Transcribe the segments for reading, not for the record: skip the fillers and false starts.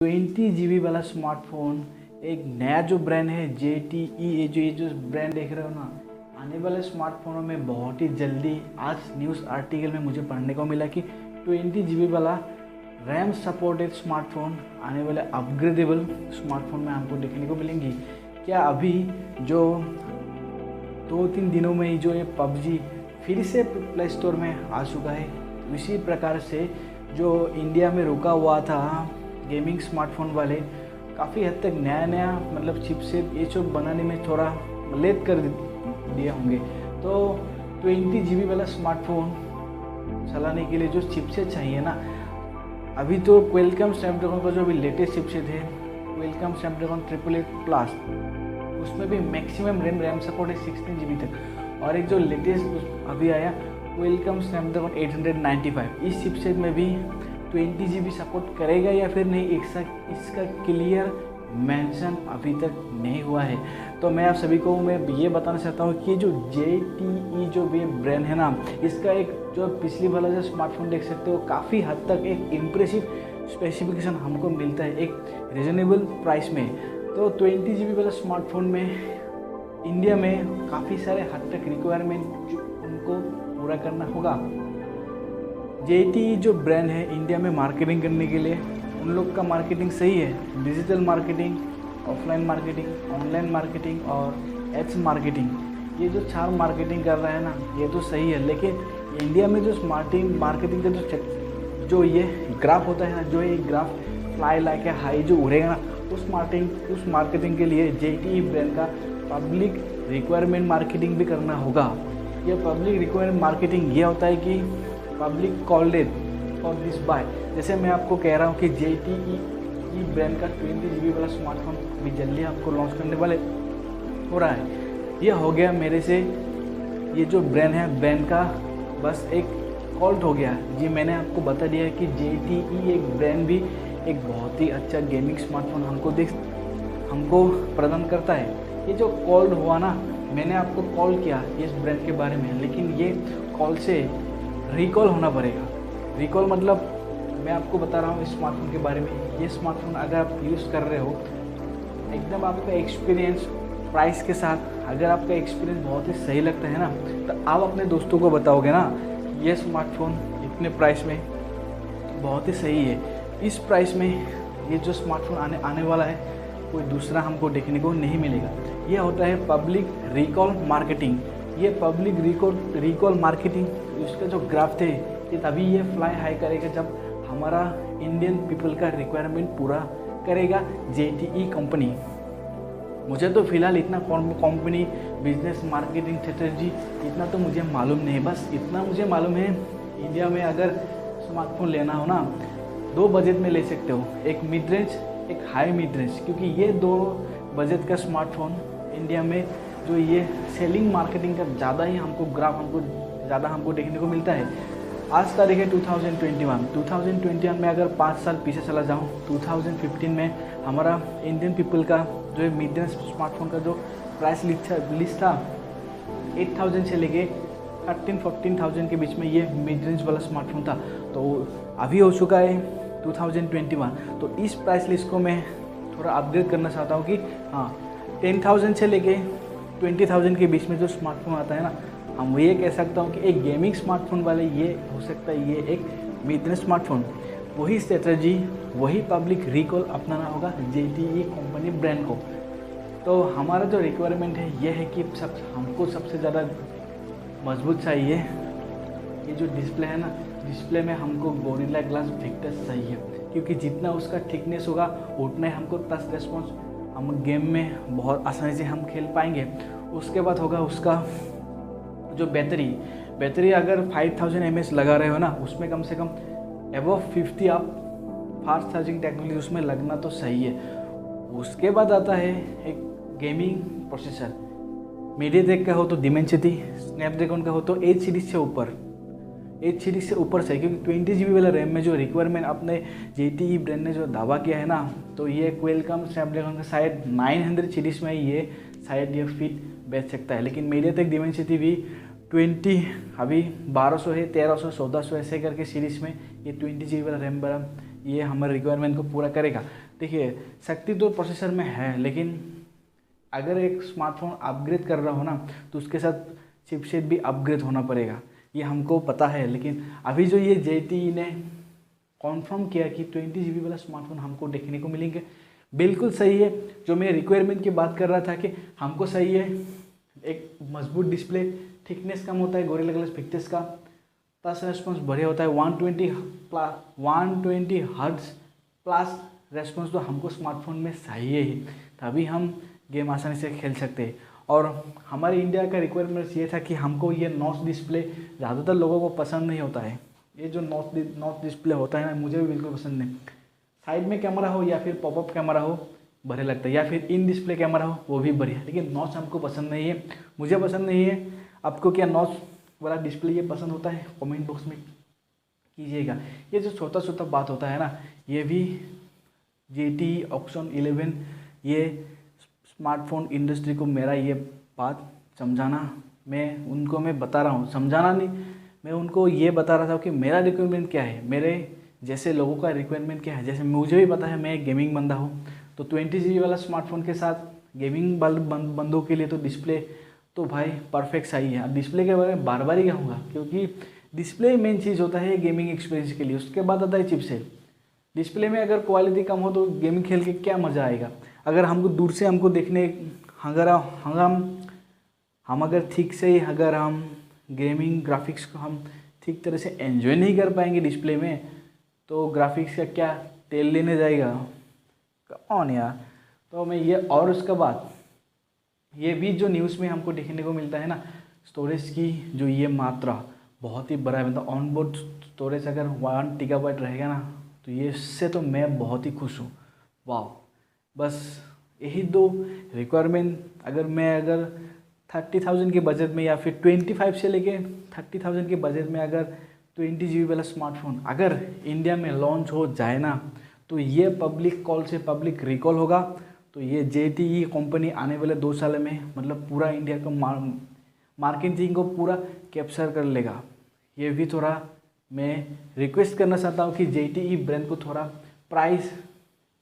20 GB वाला smartphone, एक नया जो ब्रांड है ZTE, ये जो ब्रांड देख रहे हो ना, आने वाले स्मार्टफोनों में बहुत ही जल्दी आज न्यूज़ आर्टिकल में मुझे पढ़ने को मिला कि 20 GB वाला रैम सपोर्टेड स्मार्टफोन आने वाले अपग्रेडेबल स्मार्टफोन में हमको देखने को मिलेंगी। क्या अभी जो 2-3 दिनों में ही जो ये PUBG फिर से प्ले स्टोर में आ चुका है, इसी प्रकार से जो इंडिया में रुका हुआ था गेमिंग स्मार्टफोन वाले काफ़ी हद तक नया मतलब चिपसेट ये सब बनाने में थोड़ा लेट कर दिए होंगे। तो 20 GB वाला स्मार्टफोन चलाने के लिए जो चिपसेट चाहिए ना, अभी तो क्वालकॉम स्नैपड्रैगन का जो अभी लेटेस्ट चिपसेट है क्वालकॉम स्नैपड्रैगन 888+ उसमें भी मैक्सिमम रैम सपोर्ट है 16 GB तक। और एक जो लेटेस्ट अभी आया क्वालकॉम स्नैपड्रैगन 895, इस चिपसेट में भी 20 GB सपोर्ट करेगा या फिर नहीं, इसका क्लियर मेंशन अभी तक नहीं हुआ है। तो मैं आप सभी को मैं ये बताना चाहता हूँ कि जो ZTE जो भी ब्रांड है ना, इसका एक जो पिछली वाला जो स्मार्टफोन देख सकते हो काफ़ी हद तक एक इम्प्रेसिव स्पेसिफिकेशन हमको मिलता है एक रिजनेबल प्राइस में। तो 20 GB वाला स्मार्टफोन में इंडिया में काफ़ी सारे हद तक रिक्वायरमेंट उनको पूरा करना होगा। ZTE जो ब्रांड है इंडिया में मार्केटिंग करने के लिए उन लोग का मार्केटिंग सही है, digital marketing, offline marketing, online marketing और एड्स मार्केटिंग, ये जो 4 मार्केटिंग कर रहा है ना, ये तो सही है। लेकिन इंडिया में जो मार्केटिंग का जो ये ग्राफ होता है ना, जो ये ग्राफ फ्लाई लाइक हाई जो उड़ेगा ना, उस मार्केटिंग के लिए ZTE ब्रांड का पब्लिक रिक्वायरमेंट मार्केटिंग भी करना होगा। ये पब्लिक रिक्वायरमेंट मार्केटिंग ये होता है कि public called it for this by. जैसे मैं आपको कह रहा हूँ कि ZTE ब्रांड का 20 GB वाला स्मार्टफोन भी जल्दी आपको लॉन्च करने वाले हो रहा है। ये हो गया मेरे से, ये जो ब्रांड है ब्रांड का बस एक कॉल्ट हो गया जी। मैंने आपको बता दिया है कि ZTE एक ब्रांड भी एक बहुत ही अच्छा गेमिंग स्मार्टफोन हमको प्रदान करता है। ये जो कॉल्ड हुआ ना, मैंने आपको कॉल किया इस ब्रांड के बारे में, लेकिन ये कॉल से रिकॉल होना पड़ेगा। रिकॉल मतलब मैं आपको बता रहा हूँ इस स्मार्टफोन के बारे में। ये स्मार्टफोन अगर आप यूज़ कर रहे हो, एकदम आपका एक्सपीरियंस प्राइस के साथ, अगर आपका एक्सपीरियंस बहुत ही सही लगता है ना, तो आप अपने दोस्तों को बताओगे ना ये स्मार्टफोन इतने प्राइस में बहुत ही सही है। इस प्राइस में ये जो स्मार्टफोन आने वाला है कोई दूसरा हमको देखने को नहीं मिलेगा। ये होता है पब्लिक रिकॉल मार्केटिंग। ये पब्लिक रिकॉल मार्केटिंग उसका जो ग्राफ थे कि तभी ये फ्लाई हाई करेगा जब हमारा इंडियन पीपल का रिक्वायरमेंट पूरा करेगा ZTE कंपनी। मुझे तो फिलहाल इतना कंपनी बिजनेस मार्केटिंग स्ट्रेटजी इतना तो मुझे मालूम नहीं। बस इतना मुझे मालूम है, इंडिया में अगर स्मार्टफोन लेना हो ना, 2 बजट में ले सकते हो, एक मिड रेंज एक हाई मिड रेंज, क्योंकि ये 2 बजट का स्मार्टफोन इंडिया में जो ये सेलिंग मार्केटिंग का ज़्यादा ही हमको देखने को मिलता है। आज तारीख है 2021 में अगर 5 साल पीछे चला जाऊँ, 2015 में हमारा इंडियन पीपल का जो मिड रेंज स्मार्टफोन का जो प्राइस लिस्ट था 8,000 से लेके 13-14,000 के बीच में ये मिड रेंज वाला स्मार्टफोन था। तो अभी हो चुका है 2021। तो इस प्राइस लिस्ट को मैं थोड़ा अपग्रेड करना चाहता हूँ कि हाँ 10,000 से लेके 20,000 के बीच में जो स्मार्टफोन आता है ना, हम ये कह सकता हूँ कि एक गेमिंग स्मार्टफोन वाले ये हो सकता है ये एक मिड रेंज स्मार्टफोन। वही स्ट्रेटजी वही पब्लिक रिकॉल अपनाना होगा ZTE कंपनी ब्रांड को। तो हमारा जो रिक्वायरमेंट है ये है कि हमको सबसे ज़्यादा मजबूत चाहिए। ये जो डिस्प्ले है ना, डिस्प्ले में हमको गोरिल्ला ग्लास विक्टस चाहिए, क्योंकि जितना उसका थिकनेस होगा उतना ही हमको टच रेस्पॉन्स हम गेम में बहुत आसानी से हम खेल पाएंगे। उसके बाद होगा उसका जो बैटरी अगर 5000 mAh लगा रहे हो ना, उसमें कम से कम एबव 50 आप फास्ट चार्जिंग टेक्नोलॉजी उसमें लगना तो सही है। उसके बाद आता है एक गेमिंग प्रोसेसर। मीडियाटेक का हो तो डिमेंसिटी, स्नैपड्रैगन का हो तो 8 सीरीज से ऊपर से, क्योंकि 20 GB वाला रैम में जो रिक्वायरमेंट अपने ZTE ब्रांड ने जो दावा किया है ना, तो ये क्वालकॉम स्नैपड्रैगन का शायद 900 सीरीज में ये शायद ये फिट बैठ सकता है। लेकिन मीडियाटेक डिमेंसिटी भी 20 अभी 1200 है, 1300, 1400 ऐसे करके सीरीज़ में ये 20 GB वाला रैम ये हमारे रिक्वायरमेंट को पूरा करेगा। देखिए शक्ति तो प्रोसेसर में है, लेकिन अगर एक स्मार्टफोन अपग्रेड कर रहा हो ना तो उसके साथ चिपसेट भी अपग्रेड होना पड़ेगा, ये हमको पता है। लेकिन अभी जो ये JTE ने कॉन्फर्म किया कि 20 GB वाला स्मार्टफोन हमको देखने को मिलेंगे, बिल्कुल सही है। जो मैं रिक्वायरमेंट की बात कर रहा था कि हमको सही है, एक मजबूत डिस्प्ले, थिकनेस कम होता है गोरिल्ला ग्लास पिक्चर्स का, टच रेस्पॉन्स बढ़िया होता है, 120 हर्ट्ज प्लस रेस्पॉन्स तो हमको स्मार्टफोन में चाहिए ही, तभी हम गेम आसानी से खेल सकते हैं। और हमारे इंडिया का रिक्वायरमेंट ये था कि हमको ये नॉच डिस्प्ले ज़्यादातर लोगों को पसंद नहीं होता है। ये जो नॉच डिस्प्ले होता है ना, मुझे भी बिल्कुल पसंद नहीं। साइड में कैमरा हो या फिर पॉपअप कैमरा हो बढ़िया लगता है, या फिर इन डिस्प्ले कैमरा हो वो भी बढ़िया, लेकिन नॉच हमको पसंद नहीं है, मुझे पसंद नहीं है। आपको क्या नॉच वाला डिस्प्ले ये पसंद होता है? कमेंट बॉक्स में कीजिएगा। ये जो छोटा छोटा बात होता है ना, ये भी JTE ऑक्शन 11 ये स्मार्टफोन इंडस्ट्री को मेरा ये बात समझाना, मैं बता रहा हूँ, समझाना नहीं, मैं उनको ये बता रहा था कि मेरा रिक्वायरमेंट क्या है, मेरे जैसे लोगों का रिक्वायरमेंट क्या है। जैसे मुझे भी पता है मैं एक गेमिंग बंदा हूँ, तो 20 GB वाला स्मार्टफोन के साथ गेमिंग बंदों के लिए तो डिस्प्ले तो भाई परफेक्ट सही है। अब डिस्प्ले के बारे में बार बार ही कहूँगा, क्योंकि डिस्प्ले मेन चीज़ होता है गेमिंग एक्सपीरियंस के लिए, उसके बाद आता है चिपसेट। डिस्प्ले में अगर क्वालिटी कम हो तो गेमिंग खेल के क्या मज़ा आएगा। अगर हमको दूर से हमको देखने, अगर हम अगर ठीक से अगर हम गेमिंग ग्राफिक्स को हम ठीक तरह से एंजॉय नहीं कर पाएंगे डिस्प्ले में, तो ग्राफिक्स का क्या तेल लेने जाएगा कौन यार। तो मैं ये, और उसके बाद ये भी जो न्यूज़ में हमको देखने को मिलता है ना, स्टोरेज की जो ये मात्रा बहुत ही बड़ा है, मतलब ऑन बोर्ड स्टोरेज अगर 1 GB रहेगा ना, तो ये इससे तो मैं बहुत ही खुश हूँ। वाह, बस यही दो रिक्वायरमेंट। अगर 30,000 के बजट में या फिर 25 से लेके 30,000 के बजट में अगर 20 GB वाला स्मार्टफोन अगर इंडिया में लॉन्च हो जाए ना, तो ये पब्लिक कॉल से पब्लिक रिकॉल होगा। तो ये JTE कंपनी आने वाले 2 साल में मतलब पूरा इंडिया का मार्केटिंग को पूरा कैप्चर कर लेगा। ये भी थोड़ा मैं रिक्वेस्ट करना चाहता हूँ कि JTE ब्रांड को थोड़ा प्राइस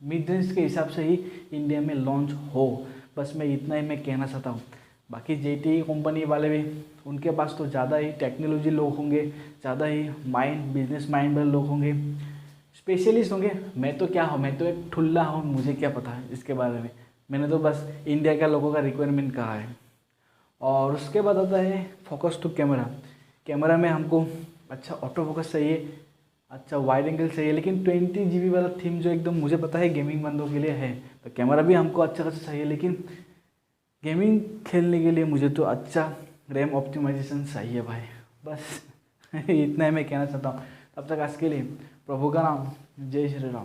मिड रेंज के हिसाब से ही इंडिया में लॉन्च हो। बस मैं इतना ही मैं कहना चाहता हूँ। बाकी JTE कंपनी वाले भी, उनके पास तो ज़्यादा ही टेक्नोलॉजी लोग होंगे, ज़्यादा ही बिजनेस माइंड वाले लोग होंगे, स्पेशलिस्ट होंगे। मैं तो क्या हूँ, मैं तो एक ठुल्ला हूँ, मुझे क्या पता है इसके बारे में। मैंने तो बस इंडिया के लोगों का रिक्वायरमेंट कहा है। और उसके बाद आता है फोकस टू कैमरा। कैमरा में हमको अच्छा ऑटो फोकस चाहिए, अच्छा वाइड एंगल चाहिए, लेकिन 20 GB वाला थीम जो एकदम मुझे पता है गेमिंग बंदों के लिए है, तो कैमरा भी हमको अच्छा खासा चाहिए। लेकिन गेमिंग खेलने के लिए मुझे तो अच्छा रैम ऑप्टिमाइजेशन चाहिए भाई। बस इतना ही मैं कहना चाहता हूँ। तब तक आज के लिए प्रभु का नाम, जय श्री राम।